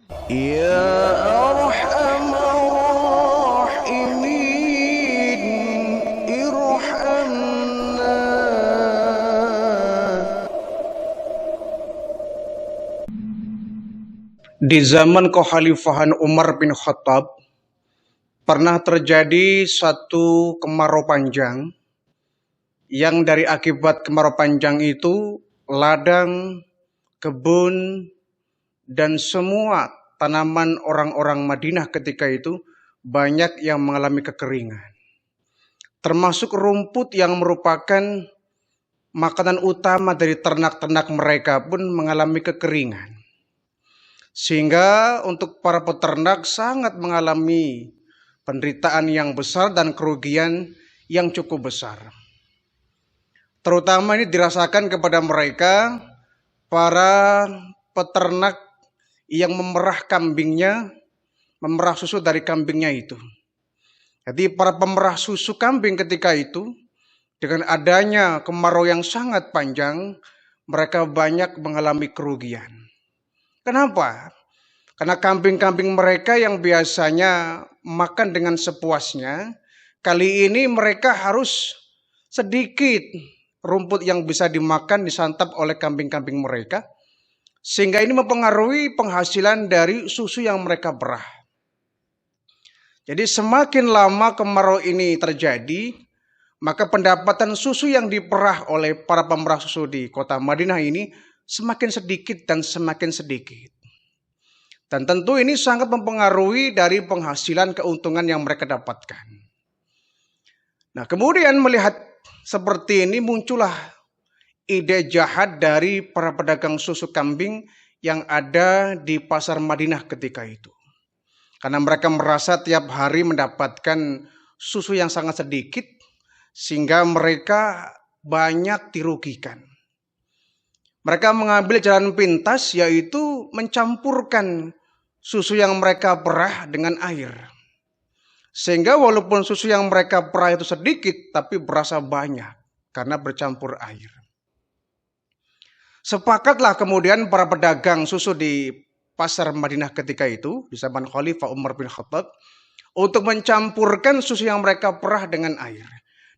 Ya Arhamar Rahimin, irhamna. Di zaman kekhalifahan Umar bin Khattab, pernah terjadi satu kemarau panjang, yang dari akibat kemarau panjang itu, ladang, kebun, dan semua tanaman orang-orang Madinah ketika itu banyak yang mengalami kekeringan. Termasuk rumput yang merupakan makanan utama dari ternak-ternak mereka pun mengalami kekeringan. Sehingga untuk para peternak sangat mengalami penderitaan yang besar dan kerugian yang cukup besar. Terutama ini dirasakan kepada mereka, para peternak yang memerah kambingnya, memerah susu dari kambingnya itu. Jadi para pemerah susu kambing ketika itu, dengan adanya kemarau yang sangat panjang, mereka banyak mengalami kerugian. Kenapa? Karena kambing-kambing mereka yang biasanya makan dengan sepuasnya, kali ini mereka harus sedikit rumput yang bisa dimakan disantap oleh kambing-kambing mereka, sehingga ini mempengaruhi penghasilan dari susu yang mereka perah. Jadi semakin lama kemarau ini terjadi, maka pendapatan susu yang diperah oleh para pemerah susu di kota Madinah ini semakin sedikit dan semakin sedikit. Dan tentu ini sangat mempengaruhi dari penghasilan keuntungan yang mereka dapatkan. Nah, kemudian melihat seperti ini muncullah ide jahat dari para pedagang susu kambing yang ada di pasar Madinah ketika itu. Karena mereka merasa tiap hari mendapatkan susu yang sangat sedikit, sehingga mereka banyak dirugikan. Mereka mengambil jalan pintas, yaitu mencampurkan susu yang mereka perah dengan air. Sehingga walaupun susu yang mereka perah itu sedikit, tapi berasa banyak karena bercampur air. Sepakatlah kemudian para pedagang susu di pasar Madinah ketika itu, di zaman Khalifah Umar bin Khattab, untuk mencampurkan susu yang mereka perah dengan air.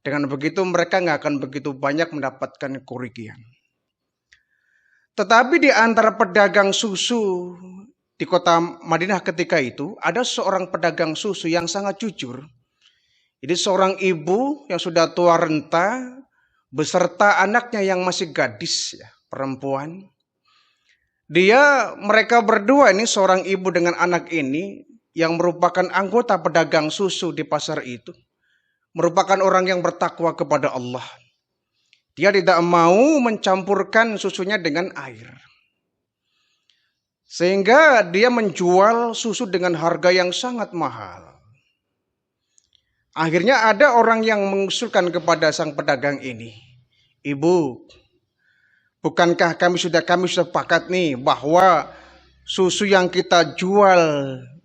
Dengan begitu mereka nggak akan begitu banyak mendapatkan kerugian. Tetapi di antara pedagang susu di kota Madinah ketika itu, ada seorang pedagang susu yang sangat jujur. Jadi seorang ibu yang sudah tua renta, beserta anaknya yang masih gadis, ya, perempuan. Mereka berdua ini, seorang ibu dengan anak ini, yang merupakan anggota pedagang susu di pasar itu, merupakan orang yang bertakwa kepada Allah. Dia tidak mau mencampurkan susunya dengan air. Sehingga dia menjual susu dengan harga yang sangat mahal. Akhirnya ada orang yang mengusulkan kepada sang pedagang ini, "Ibu, bukankah kami sudah sepakat nih bahwa susu yang kita jual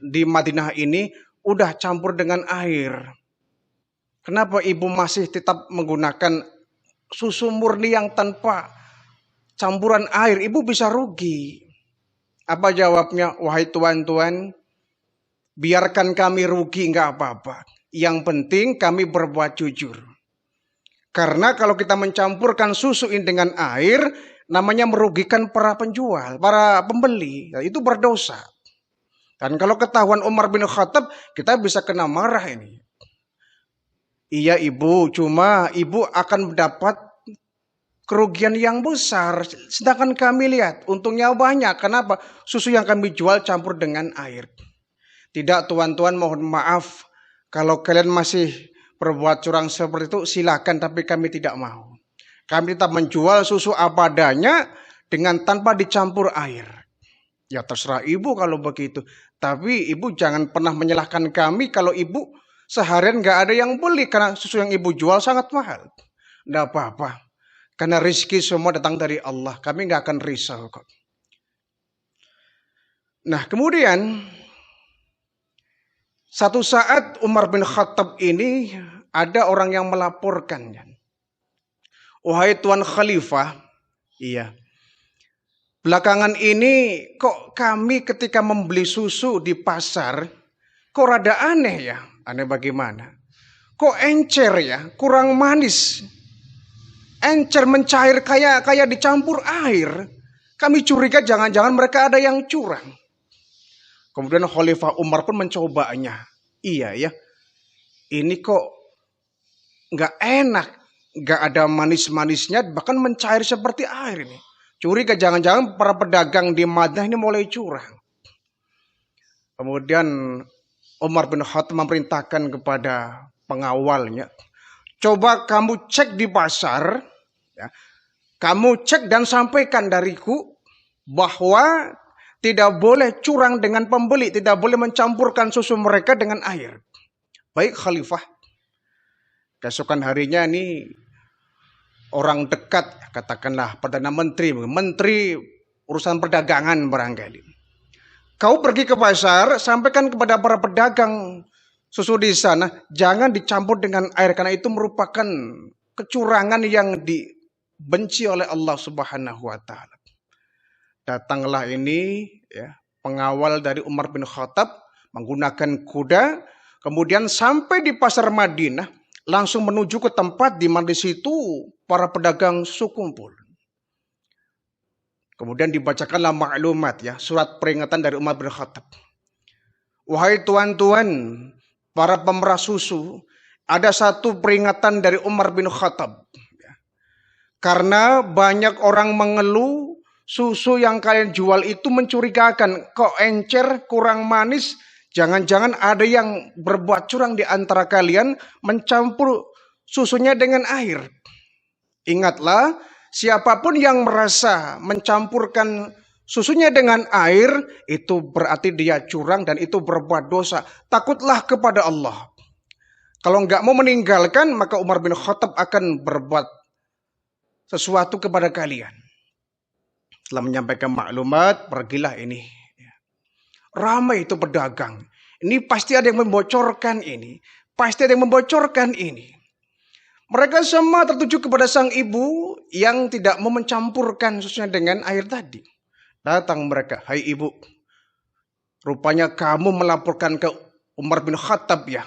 di Madinah ini udah campur dengan air. Kenapa ibu masih tetap menggunakan susu murni yang tanpa campuran air? Ibu bisa rugi." Apa jawabnya? "Wahai tuan-tuan, biarkan kami rugi nggak apa-apa. Yang penting kami berbuat jujur. Karena kalau kita mencampurkan susu ini dengan air, namanya merugikan para penjual, para pembeli. Itu berdosa. Dan kalau ketahuan Umar bin Khattab, kita bisa kena marah ini. Iya ibu, cuma ibu akan mendapat kerugian yang besar. Sedangkan kami lihat untungnya banyak. Kenapa? Susu yang kami jual campur dengan air." "Tidak tuan-tuan, mohon maaf. Kalau kalian masih berbuat curang seperti itu silakan, tapi kami tidak mau. Kami tetap menjual susu apa adanya dengan tanpa dicampur air." "Ya terserah ibu kalau begitu. Tapi ibu jangan pernah menyalahkan kami kalau ibu seharian nggak ada yang beli karena susu yang ibu jual sangat mahal." "Nggak apa-apa. Karena rezeki semua datang dari Allah. Kami nggak akan risau kok." Nah kemudian satu saat Umar bin Khattab ini ada orang yang melaporkan, "Wahai Tuan Khalifah, iya, Belakangan ini kok kami ketika membeli susu di pasar, kok rada aneh ya? Aneh bagaimana? Kok encer ya? Kurang manis. Encer mencair kayak dicampur air. Kami curiga jangan-jangan mereka ada yang curang. Kemudian Khalifah Umar pun mencobanya. Iya ya, ini kok nggak enak. Nggak ada manis-manisnya, bahkan mencair seperti air ini. Curiga jangan-jangan para pedagang di Madinah ini mulai curang. Kemudian Umar bin Khattab memerintahkan kepada pengawalnya, coba kamu cek di pasar, ya, kamu cek dan sampaikan dariku bahwa tidak boleh curang dengan pembeli, tidak boleh mencampurkan susu mereka dengan air. Baik Khalifah. Keesokan harinya ini orang dekat, katakanlah Perdana Menteri urusan perdagangan barangkali. Kau pergi ke pasar, sampaikan kepada para pedagang susu di sana, jangan dicampur dengan air karena itu merupakan kecurangan yang dibenci oleh Allah Subhanahu wa taala. Datanglah ini ya, pengawal dari Umar bin Khattab menggunakan kuda, kemudian sampai di pasar Madinah, langsung menuju ke tempat di mana di situ para pedagang susu kumpul. Kemudian dibacakanlah maklumat ya, surat peringatan dari Umar bin Khattab. Wahai tuan-tuan, para pemerah susu, ada satu peringatan dari Umar bin Khattab. Karena banyak orang mengeluh susu yang kalian jual itu mencurigakan, kok encer, kurang manis. Jangan-jangan ada yang berbuat curang di antara kalian mencampur susunya dengan air. Ingatlah, siapapun yang merasa mencampurkan susunya dengan air, itu berarti dia curang dan itu berbuat dosa. Takutlah kepada Allah. Kalau nggak mau meninggalkan, maka Umar bin Khattab akan berbuat sesuatu kepada kalian. Setelah menyampaikan maklumat, pergilah ini. Ramai itu pedagang. Ini pasti ada yang membocorkan ini. Pasti ada yang membocorkan ini. Mereka semua tertuju kepada sang ibu yang tidak mau mencampurkan susunya dengan air tadi. Datang mereka, hai ibu. Rupanya kamu melaporkan ke Umar bin Khattab ya?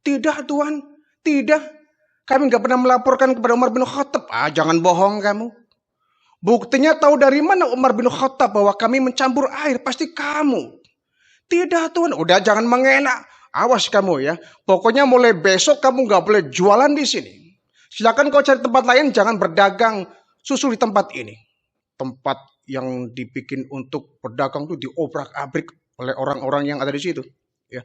Tidak tuan, tidak. Kami nggak pernah melaporkan kepada Umar bin Khattab. Jangan bohong kamu. Buktinya tahu dari mana Umar bin Khattab bahwa kami mencampur air? Pasti kamu. Tidak tuan, udah jangan mengelak. Awas kamu ya. Pokoknya mulai besok kamu nggak boleh jualan di sini. Silakan kau cari tempat lain, jangan berdagang susu di tempat ini. Tempat yang dibikin untuk berdagang itu diobrak-abrik oleh orang-orang yang ada di situ. Ya.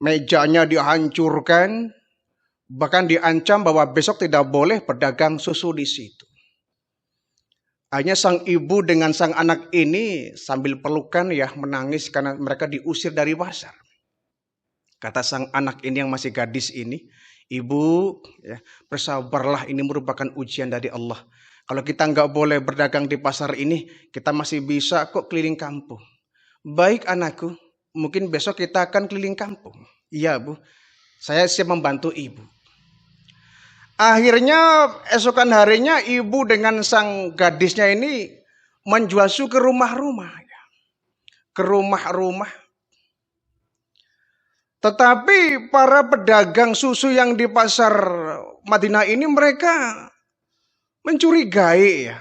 Mejanya dihancurkan, bahkan diancam bahwa besok tidak boleh berdagang susu di situ. Hanya sang ibu dengan sang anak ini sambil pelukan ya menangis karena mereka diusir dari pasar. Kata sang anak ini yang masih gadis ini, ibu ya, bersabarlah, ini merupakan ujian dari Allah. Kalau kita nggak boleh berdagang di pasar ini, kita masih bisa kok keliling kampung. Baik anakku, mungkin besok kita akan keliling kampung. Iya bu, saya siap membantu ibu. Akhirnya esokan harinya ibu dengan sang gadisnya ini menjual susu ke rumah-rumah. Ke rumah-rumah. Tetapi para pedagang susu yang di pasar Madinah ini mereka mencurigai ya.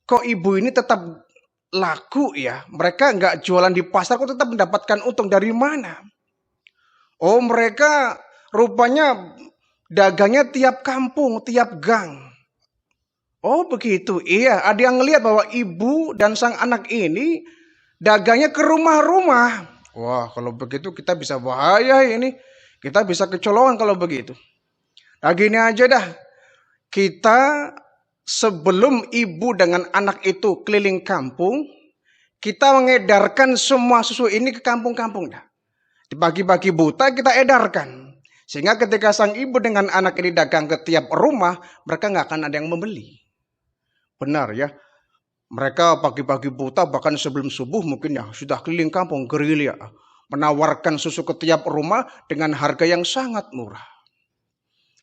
Kok ibu ini tetap laku ya. Mereka nggak jualan di pasar kok tetap mendapatkan untung dari mana. Oh mereka rupanya dagangnya tiap kampung, tiap gang. Oh begitu, iya. Ada yang ngelihat bahwa ibu dan sang anak ini dagangnya ke rumah-rumah. Wah kalau begitu kita bisa bahaya ini. Kita bisa kecolongan kalau begitu. Nah gini aja dah. Kita sebelum ibu dengan anak itu keliling kampung, kita mengedarkan semua susu ini ke kampung-kampung dah. Di pagi-pagi buta kita edarkan. Sehingga ketika sang ibu dengan anak ini dagang ke tiap rumah, mereka nggak akan ada yang membeli. Benar ya. Mereka pagi-pagi buta bahkan sebelum subuh mungkin ya sudah keliling kampung gerilya. Menawarkan susu ke tiap rumah dengan harga yang sangat murah.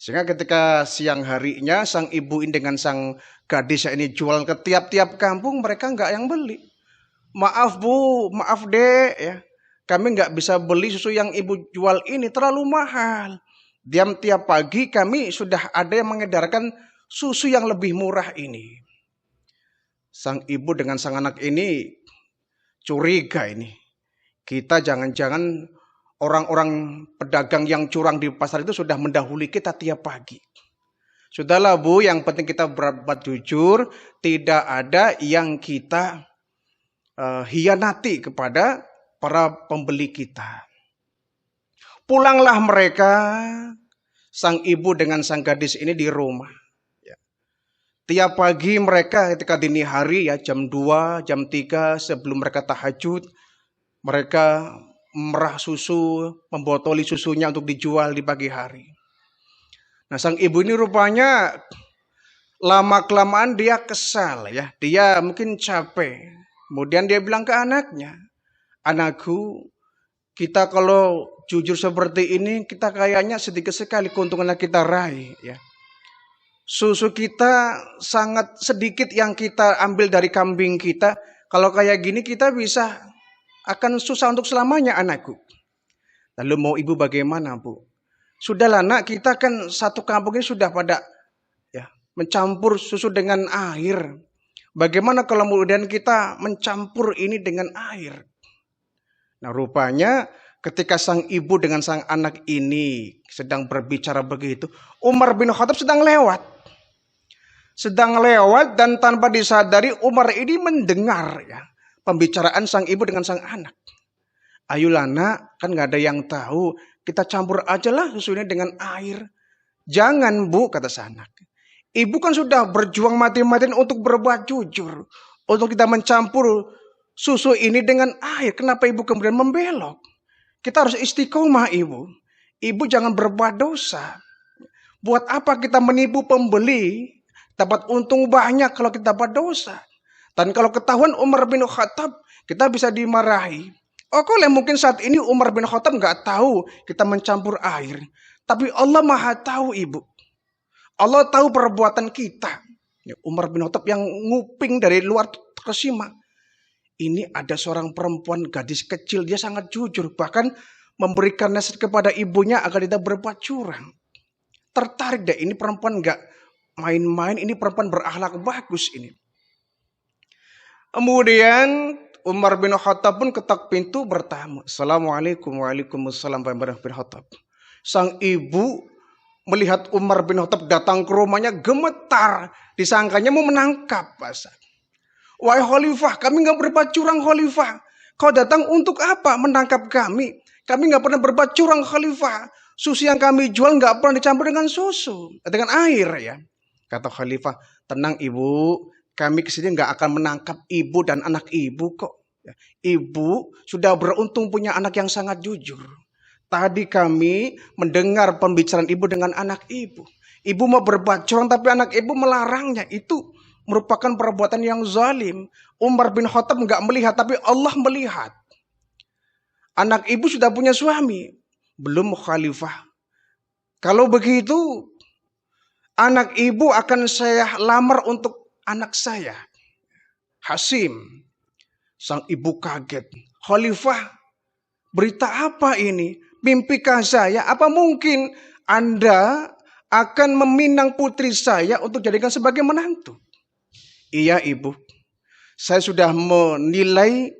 Sehingga ketika siang harinya sang ibu ini dengan sang gadis ini jual ke tiap-tiap kampung, mereka nggak yang beli. Maaf bu, maaf dek ya. Kami nggak bisa beli susu yang ibu jual ini, terlalu mahal. Tiap pagi kami sudah ada yang mengedarkan susu yang lebih murah ini. Sang ibu dengan sang anak ini curiga ini. Kita jangan-jangan orang-orang pedagang yang curang di pasar itu sudah mendahului kita tiap pagi. Sudahlah bu, yang penting kita berbuat jujur, tidak ada yang kita hianati kepada para pembeli kita. Pulanglah mereka, sang ibu dengan sang gadis ini di rumah. Ya. Tiap pagi mereka ketika dini hari ya jam 2, jam 3 sebelum mereka tahajud, mereka merah susu, membotoli susunya untuk dijual di pagi hari. Nah, sang ibu ini rupanya lama-kelamaan dia kesal ya. Dia mungkin capek. Kemudian dia bilang ke anaknya, "Anakku, kita kalau jujur seperti ini, kita kayaknya sedikit sekali keuntungan yang kita raih ya. Susu kita sangat sedikit yang kita ambil dari kambing kita. Kalau kayak gini kita bisa akan susah untuk selamanya anakku." Lalu mau ibu bagaimana bu? Sudahlah nak, kita kan satu kampung ini sudah pada ya mencampur susu dengan air. Bagaimana kalau kemudian kita mencampur ini dengan air? Nah rupanya ketika sang ibu dengan sang anak ini sedang berbicara begitu, Umar bin Khattab sedang lewat. Dan tanpa disadari Umar ini mendengar ya pembicaraan sang ibu dengan sang anak. "Ayolah nak, kan gak ada yang tahu. Kita campur aja lah susunya dengan air." "Jangan bu," kata sang anak. "Ibu kan sudah berjuang mati-matian untuk berbuat jujur. Untuk kita mencampur susu ini dengan air. Kenapa ibu kemudian membelok? Kita harus istiqomah ibu. Ibu jangan berbuat dosa. Buat apa kita menipu pembeli? Dapat untung banyak kalau kita dapat dosa. Dan kalau ketahuan Umar bin Khattab, kita bisa dimarahi." Oke, mungkin saat ini Umar bin Khattab nggak tahu kita mencampur air. Tapi Allah maha tahu ibu. Allah tahu perbuatan kita. Umar bin Khattab yang nguping dari luar terkesima. Ini ada seorang perempuan gadis kecil, dia sangat jujur. Bahkan memberikan nasihat kepada ibunya agar tidak berbuat curang. Tertarik deh, ini perempuan nggak main-main, ini perempuan berakhlak bagus ini. Kemudian Umar bin Khattab pun ketok pintu bertamu. "Assalamualaikum." "Waalaikumsalam warahmatullahi wabarakatuh." Sang ibu melihat Umar bin Khattab datang ke rumahnya gemetar. Disangkanya mau menangkap. "Wahai khalifah, kami gak berbuat curang khalifah. Kau datang untuk apa? Menangkap kami. Kami gak pernah berbuat curang khalifah. Susu yang kami jual gak pernah dicampur dengan susu. Dengan air ya." Kata khalifah, "Tenang ibu. Kami kesini nggak akan menangkap ibu dan anak ibu kok. Ibu sudah beruntung punya anak yang sangat jujur. Tadi kami mendengar pembicaraan ibu dengan anak ibu. Ibu mau berbuat curang tapi anak ibu melarangnya. Itu merupakan perbuatan yang zalim. Umar bin Khattab nggak melihat tapi Allah melihat. Anak ibu sudah punya suami. Belum khalifah. Kalau begitu anak ibu akan saya lamar untuk anak saya, Hasim." Sang ibu kaget. "Khalifah, berita apa ini? Mimpikah saya? Apa mungkin Anda akan meminang putri saya untuk jadikan sebagai menantu?" "Iya ibu, saya sudah menilai,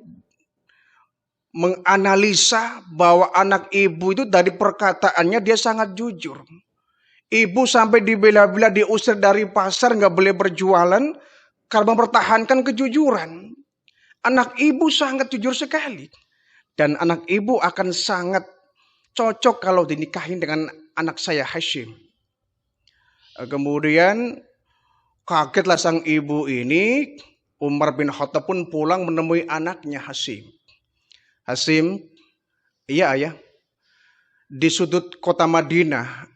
menganalisa bahwa anak ibu itu dari perkataannya dia sangat jujur. Ibu sampai dibela-bela diusir dari pasar, nggak boleh berjualan karena mempertahankan kejujuran. Anak ibu sangat jujur sekali. Dan anak ibu akan sangat cocok kalau dinikahin dengan anak saya Hashim." Kemudian kagetlah sang ibu ini. Umar bin Khattab pun pulang menemui anaknya Hashim. "Hashim, iya ayah, di sudut kota Madinah,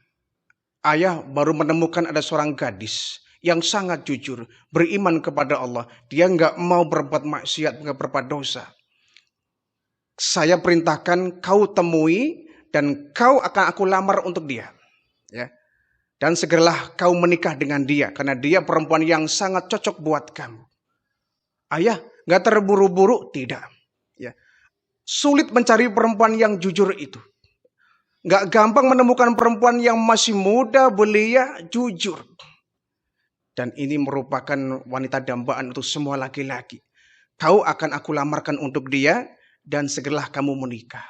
ayah baru menemukan ada seorang gadis yang sangat jujur, beriman kepada Allah. Dia nggak mau berbuat maksiat, nggak berbuat dosa. Saya perintahkan kau temui dan kau akan aku lamar untuk dia." Ya. Dan segeralah kau menikah dengan dia, karena dia perempuan yang sangat cocok buat kamu. Ayah, gak terburu-buru? Tidak. Ya. Sulit mencari perempuan yang jujur itu. Gak gampang menemukan perempuan yang masih muda, belia, jujur. Dan ini merupakan wanita dambaan untuk semua laki-laki. Kau akan aku lamarkan untuk dia, dan segeralah kamu menikah.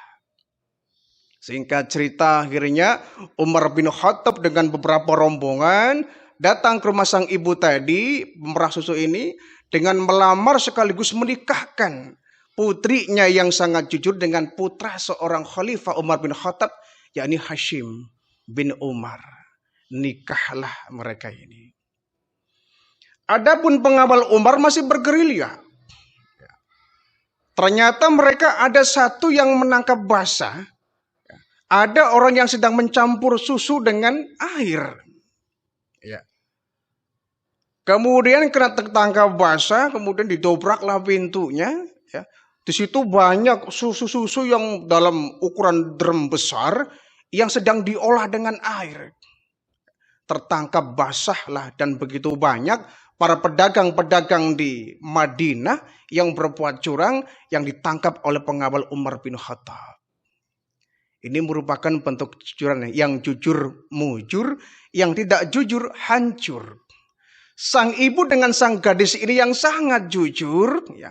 Singkat cerita, akhirnya Umar bin Khattab dengan beberapa rombongan datang ke rumah sang ibu tadi, pemerah susu ini, dengan melamar sekaligus menikahkan putrinya yang sangat jujur dengan putra seorang khalifah Umar bin Khattab, yakni Hashim bin Umar. Nikahlah mereka ini. Adapun pengawal Umar masih bergerilya. Ternyata mereka ada satu yang menangkap basah. Ada orang yang sedang mencampur susu dengan air. Ya. Kemudian kena tertangkap basah, kemudian didobraklah pintunya. Ya. Di situ banyak susu-susu yang dalam ukuran drum besar yang sedang diolah dengan air. Tertangkap basahlah, dan begitu banyak para pedagang-pedagang di Madinah yang berbuat curang yang ditangkap oleh pengawal Umar bin Khattab. Ini merupakan bentuk kejujuran. Yang jujur mujur, yang tidak jujur hancur. Sang ibu dengan sang gadis ini yang sangat jujur, ya,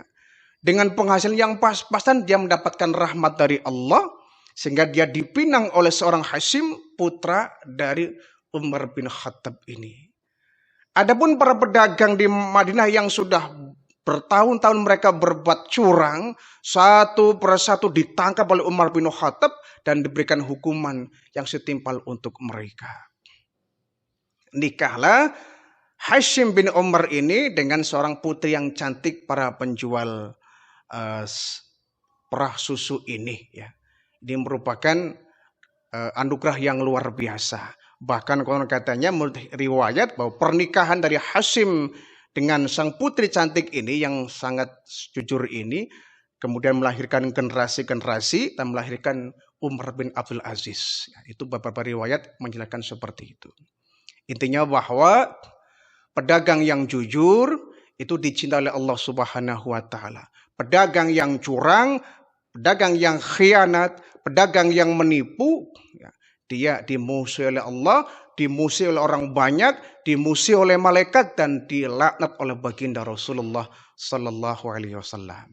dengan penghasilan yang pas-pasan, dia mendapatkan rahmat dari Allah, sehingga dia dipinang oleh seorang Hashim, putra dari Umar bin Khattab ini. Adapun para pedagang di Madinah yang sudah bertahun-tahun mereka berbuat curang, satu persatu ditangkap oleh Umar bin Khattab dan diberikan hukuman yang setimpal untuk mereka. Nikahlah Hashim bin Umar ini dengan seorang putri yang cantik para penjual perah susu ini. Ya. Ini merupakan anugerah yang luar biasa. Bahkan konon katanya menurut riwayat bahwa pernikahan dari Hashim dengan sang putri cantik ini yang sangat jujur ini kemudian melahirkan generasi-generasi dan melahirkan Umar bin Abdul Aziz. Ya, itu beberapa riwayat menjelaskan seperti itu. Intinya bahwa pedagang yang jujur itu dicintai oleh Allah Subhanahu wa taala. Pedagang yang curang, pedagang yang khianat, pedagang yang menipu, ya, dia dimusuhi oleh Allah, dimusuhi oleh orang banyak, dimusuhi oleh malaikat, dan dilaknat oleh baginda Rasulullah sallallahu alaihi wasallam.